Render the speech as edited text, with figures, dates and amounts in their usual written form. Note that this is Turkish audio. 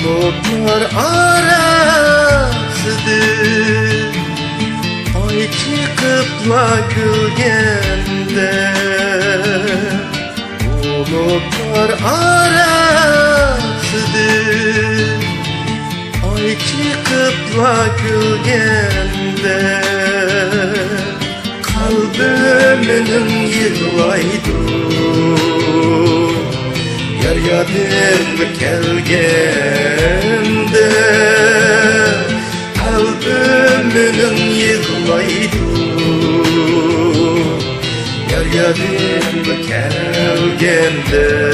Bulutlar arasıdır ay çıkıpla gölgende. Bulutlar arasıdır ay çıkıpla gölgende. Kalbiminin yığlaydı yar yadım kelgende. Kalbiminin yığlaydı yar yadım kelgende.